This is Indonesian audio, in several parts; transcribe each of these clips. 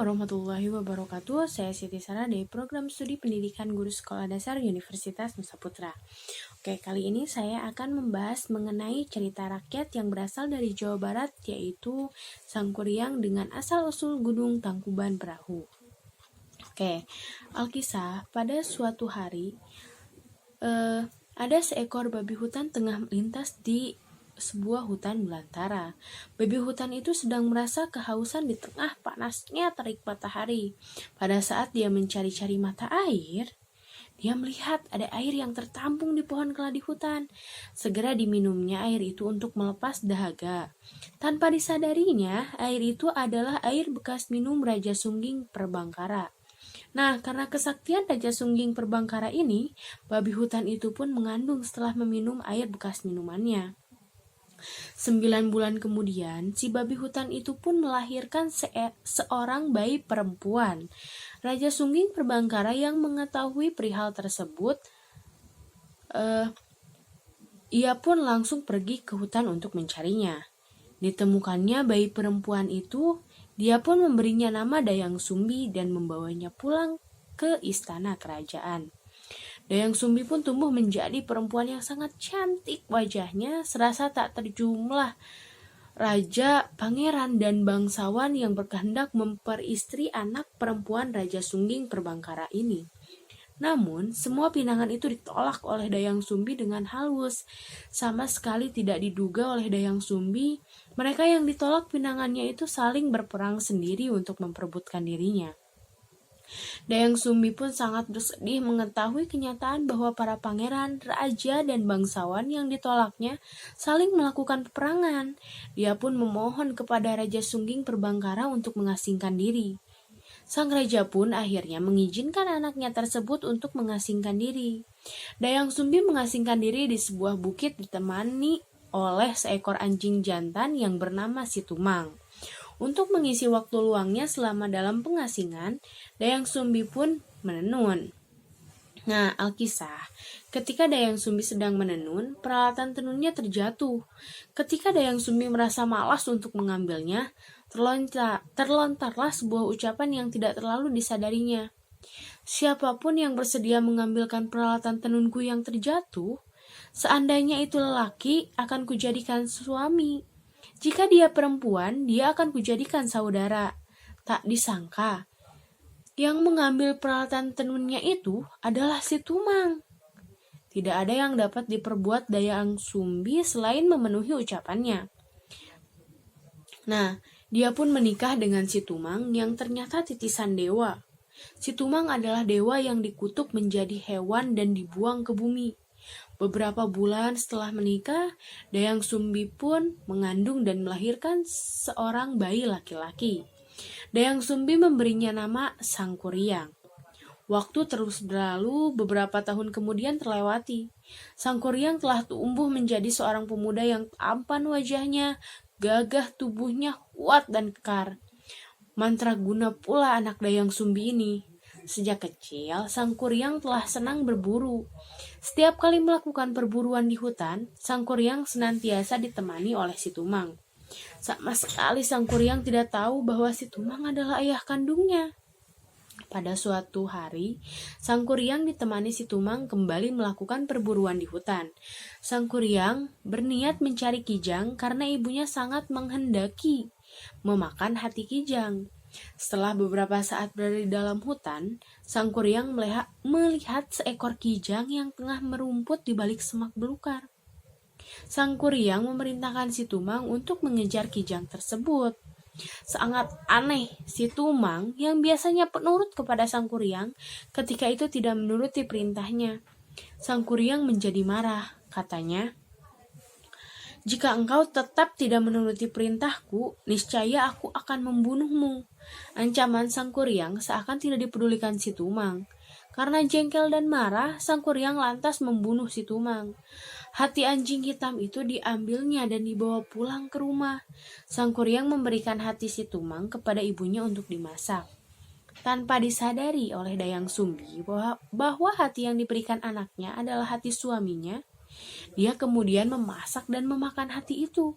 warahmatullahi wabarakatuh. Saya Siti Sarah dari Program Studi Pendidikan Guru Sekolah Dasar Universitas Nusa Putra. Oke, kali ini saya akan membahas mengenai cerita rakyat yang berasal dari Jawa Barat, yaitu Sangkuriang dengan asal-usul Gunung Tangkuban Perahu. Oke, Alkisah, pada suatu hari ada seekor babi hutan tengah melintas di sebuah hutan belantara. Babi hutan itu sedang merasa kehausan di tengah panasnya terik matahari. Pada saat dia mencari-cari mata air, dia melihat ada air yang tertampung di pohon keladi hutan. Segera diminumnya air itu untuk melepas dahaga. Tanpa disadarinya, air itu adalah air bekas minum Raja Sungging Perbangkara. Nah, karena kesaktian Raja Sungging Perbangkara ini, babi hutan itu pun mengandung setelah meminum air bekas minumannya. 9 bulan kemudian, si babi hutan itu pun melahirkan seorang bayi perempuan. Raja Sungging Perbangkara yang mengetahui perihal tersebut, ia pun langsung pergi ke hutan untuk mencarinya. Ditemukannya bayi perempuan itu, dia pun memberinya nama Dayang Sumbi dan membawanya pulang ke istana kerajaan. Dayang Sumbi pun tumbuh menjadi perempuan yang sangat cantik wajahnya, serasa tak terjumlah raja, pangeran, dan bangsawan yang berkehendak memperistri anak perempuan Raja Sungging Perbangkara ini. Namun, semua pinangan itu ditolak oleh Dayang Sumbi dengan halus. Sama sekali tidak diduga oleh Dayang Sumbi, mereka yang ditolak pinangannya itu saling berperang sendiri untuk memperebutkan dirinya. Dayang Sumbi pun sangat bersedih mengetahui kenyataan bahwa para pangeran, raja, dan bangsawan yang ditolaknya saling melakukan peperangan. Dia pun memohon kepada Raja Sungging Perbangkara untuk mengasingkan diri. Sang raja pun akhirnya mengizinkan anaknya tersebut untuk mengasingkan diri. Dayang Sumbi mengasingkan diri di sebuah bukit ditemani oleh seekor anjing jantan yang bernama Situmang. Untuk mengisi waktu luangnya selama dalam pengasingan, Dayang Sumbi pun menenun. Nah, Alkisah, ketika Dayang Sumbi sedang menenun, peralatan tenunnya terjatuh. Ketika Dayang Sumbi merasa malas untuk mengambilnya, terlontarlah sebuah ucapan yang tidak terlalu disadarinya. Siapapun yang bersedia mengambilkan peralatan tenunku yang terjatuh, seandainya itu lelaki, akan kujadikan suami. Jika dia perempuan, dia akan kujadikan saudara. Tak disangka, yang mengambil peralatan tenunnya itu adalah Situmang. Tidak ada yang dapat diperbuat Dayang Sumbi selain memenuhi ucapannya. Nah, dia pun menikah dengan Situmang yang ternyata titisan dewa. Situmang adalah dewa yang dikutuk menjadi hewan dan dibuang ke bumi. Beberapa bulan setelah menikah, Dayang Sumbi pun mengandung dan melahirkan seorang bayi laki-laki. Dayang Sumbi memberinya nama Sangkuriang. Waktu terus berlalu, beberapa tahun kemudian terlewati. Sangkuriang telah tumbuh menjadi seorang pemuda yang tampan wajahnya, gagah tubuhnya, kuat dan kekar. Mantraguna pula anak Dayang Sumbi ini. Sejak kecil, Sangkuriang telah senang berburu. Setiap kali melakukan perburuan di hutan, Sangkuriang senantiasa ditemani oleh Situmang. Sama sekali Sangkuriang tidak tahu bahwa Situmang adalah ayah kandungnya. Pada suatu hari, Sangkuriang ditemani Situmang kembali melakukan perburuan di hutan. Sangkuriang berniat mencari Kijang karena ibunya sangat menghendaki memakan hati Kijang. Setelah beberapa saat berada di dalam hutan, Sangkuriang melihat seekor kijang yang tengah merumput di balik semak belukar. Sangkuriang memerintahkan Situmang untuk mengejar kijang tersebut. Sangat aneh, Situmang yang biasanya penurut kepada Sangkuriang ketika itu tidak menuruti perintahnya. Sangkuriang menjadi marah, katanya, "Jika engkau tetap tidak menuruti perintahku, niscaya aku akan membunuhmu." Ancaman Sangkuriang seakan tidak dipedulikan Situmang. Karena jengkel dan marah, Sangkuriang lantas membunuh Situmang. Hati anjing hitam itu diambilnya dan dibawa pulang ke rumah. Sangkuriang memberikan hati Situmang kepada ibunya untuk dimasak. Tanpa disadari oleh Dayang Sumbi bahwa hati yang diberikan anaknya adalah hati suaminya, dia kemudian memasak dan memakan hati itu.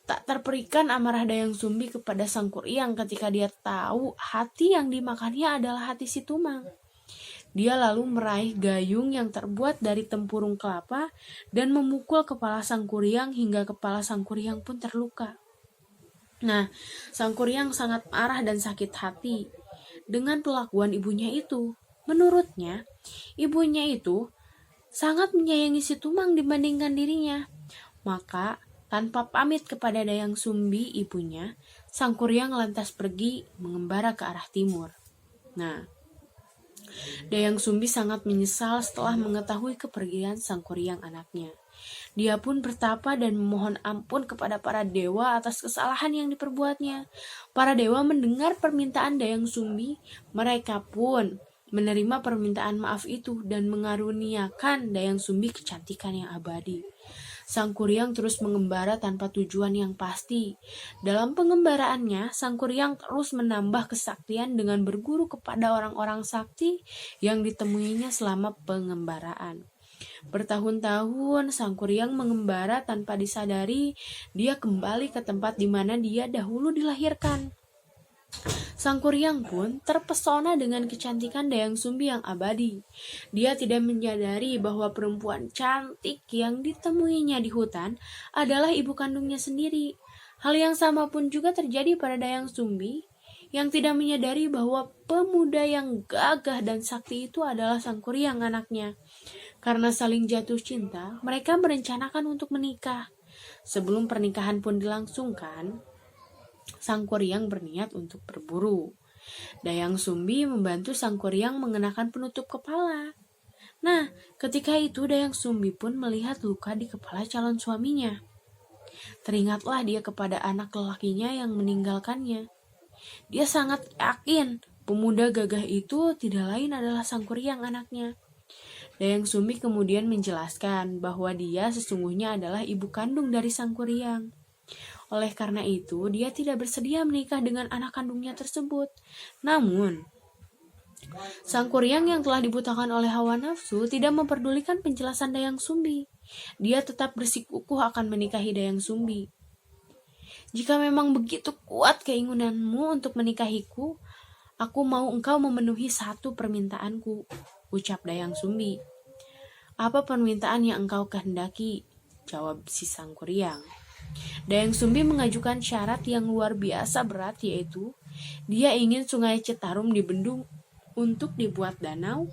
Tak terperikan amarah Dayang Sumbi kepada Sang Kuryang ketika dia tahu hati yang dimakannya adalah hati si Tumang. Dia lalu meraih gayung yang terbuat dari tempurung kelapa dan memukul kepala Sang Kuryang hingga kepala Sang Kuryang pun terluka. Nah, Sang Kuryang sangat marah dan sakit hati dengan perlakuan ibunya itu. Menurutnya, ibunya itu sangat menyayangi si Tumang dibandingkan dirinya. Maka, tanpa pamit kepada Dayang Sumbi, ibunya, Sang Kuryang lantas pergi mengembara ke arah timur. Nah, Dayang Sumbi sangat menyesal setelah mengetahui kepergian Sang Kuryang anaknya. Dia pun bertapa dan memohon ampun kepada para dewa atas kesalahan yang diperbuatnya. Para dewa mendengar permintaan Dayang Sumbi, mereka pun menerima permintaan maaf itu dan mengaruniakan Dayang Sumbi kecantikan yang abadi. Sang Kuryang terus mengembara tanpa tujuan yang pasti. Dalam pengembaraannya, Sang Kuryang terus menambah kesaktian dengan berguru kepada orang-orang sakti yang ditemuinya selama pengembaraan. Bertahun-tahun Sang Kuryang mengembara tanpa disadari, dia kembali ke tempat di mana dia dahulu dilahirkan. Sang Kuryang pun terpesona dengan kecantikan Dayang Sumbi yang abadi. Dia tidak menyadari bahwa perempuan cantik yang ditemuinya di hutan adalah ibu kandungnya sendiri. Hal yang sama pun juga terjadi pada Dayang Sumbi yang tidak menyadari bahwa pemuda yang gagah dan sakti itu adalah Sang Kuryang anaknya. Karena saling jatuh cinta, mereka merencanakan untuk menikah. Sebelum pernikahan pun dilangsungkan, Sang Kuryang berniat untuk berburu. Dayang Sumbi membantu Sang Kuryang mengenakan penutup kepala. Nah, ketika itu Dayang Sumbi pun melihat luka di kepala calon suaminya. Teringatlah dia kepada anak lelakinya yang meninggalkannya. Dia sangat yakin pemuda gagah itu tidak lain adalah Sang Kuryang anaknya. Dayang Sumbi kemudian menjelaskan bahwa dia sesungguhnya adalah ibu kandung dari Sang Kuryang. Oleh karena itu, dia tidak bersedia menikah dengan anak kandungnya tersebut. Namun, Sang Kuryang yang telah dibutakan oleh hawa nafsu tidak memperdulikan penjelasan Dayang Sumbi. Dia tetap bersikukuh akan menikahi Dayang Sumbi. Jika memang begitu kuat keinginanmu untuk menikahiku, aku mau engkau memenuhi satu permintaanku, ucap Dayang Sumbi. Apa permintaan yang engkau kehendaki? Jawab si Sang Kuryang. Dayang Sumbi mengajukan syarat yang luar biasa berat, yaitu dia ingin sungai Citarum dibendung untuk dibuat danau,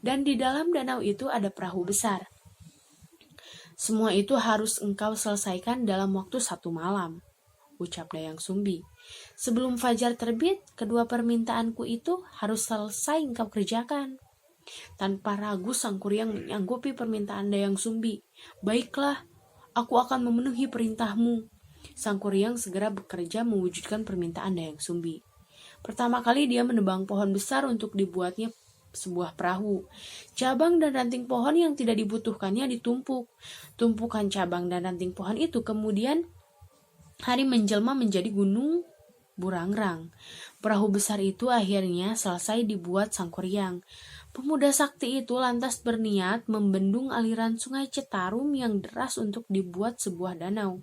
dan di dalam danau itu ada perahu besar. Semua itu harus engkau selesaikan dalam waktu 1 malam, ucap Dayang Sumbi. Sebelum fajar terbit, kedua permintaanku itu harus selesai engkau kerjakan. Tanpa ragu Sang Kuryang menyanggupi permintaan Dayang Sumbi. Baiklah, aku akan memenuhi perintahmu. Sang Kuryang segera bekerja mewujudkan permintaan Dayang Sumbi. Pertama kali dia menebang pohon besar untuk dibuatnya sebuah perahu. Cabang dan ranting pohon yang tidak dibutuhkannya ditumpuk. Tumpukan cabang dan ranting pohon itu kemudian hari menjelma menjadi gunung burangrang. Perahu besar itu akhirnya selesai dibuat Sang Kuryang. Pemuda sakti itu lantas berniat membendung aliran sungai Citarum yang deras untuk dibuat sebuah danau.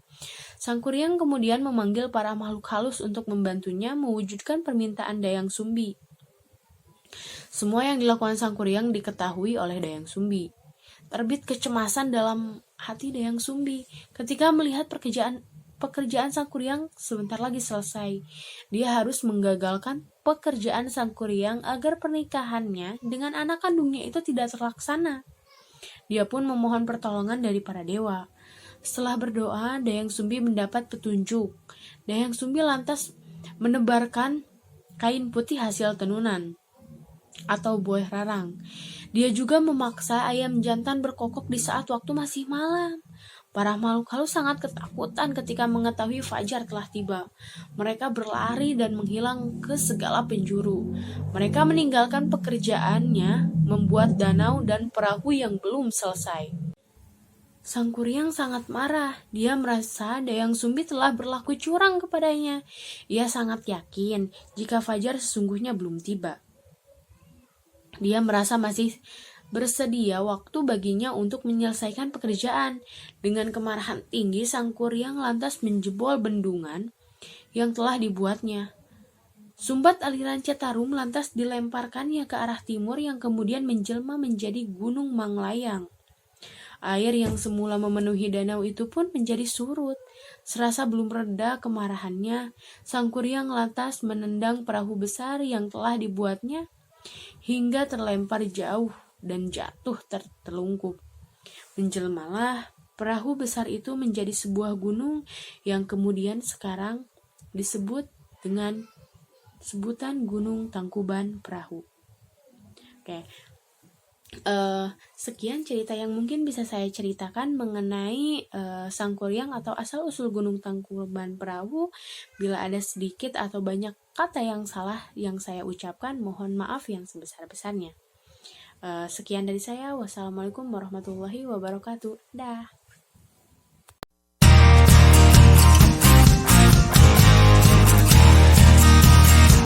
Sang Kuryang kemudian memanggil para makhluk halus untuk membantunya mewujudkan permintaan Dayang Sumbi. Semua yang dilakukan Sang Kuryang diketahui oleh Dayang Sumbi. Terbit kecemasan dalam hati Dayang Sumbi ketika melihat pekerjaan Sang Kuryang sebentar lagi selesai. Dia harus menggagalkan pekerjaan Sang Kuryang agar pernikahannya dengan anak kandungnya itu tidak terlaksana. Dia pun memohon pertolongan dari para dewa. Setelah berdoa, Dayang Sumbi mendapat petunjuk. Dayang Sumbi lantas menebarkan kain putih hasil tenunan atau buah rarang. Dia juga memaksa ayam jantan berkokok di saat waktu masih malam. Para makhluk halus sangat ketakutan ketika mengetahui fajar telah tiba. Mereka berlari dan menghilang ke segala penjuru. Mereka meninggalkan pekerjaannya membuat danau dan perahu yang belum selesai. Sang Kuryang sangat marah. Dia merasa Dayang Sumbi telah berlaku curang kepadanya. Ia sangat yakin jika fajar sesungguhnya belum tiba. Dia merasa masih bersedia waktu baginya untuk menyelesaikan pekerjaan. Dengan kemarahan tinggi, sang kuryang lantas menjebol bendungan yang telah dibuatnya. Sumbat aliran Citarum lantas dilemparkannya ke arah timur yang kemudian menjelma menjadi Gunung Manglayang. Air yang semula memenuhi danau itu pun menjadi surut. Serasa belum reda kemarahannya, sang kuryang lantas menendang perahu besar yang telah dibuatnya hingga terlempar jauh dan jatuh tertelungkup. Menjelmalah perahu besar itu menjadi sebuah gunung yang kemudian sekarang disebut dengan sebutan Gunung Tangkuban Perahu. Oke. Sekian cerita yang mungkin bisa saya ceritakan mengenai sang kuryang atau asal-usul Gunung Tangkuban Perahu. Bila ada sedikit atau banyak kata yang salah yang saya ucapkan, mohon maaf yang sebesar-besarnya. Sekian dari saya. Wassalamualaikum warahmatullahi wabarakatuh. Dah.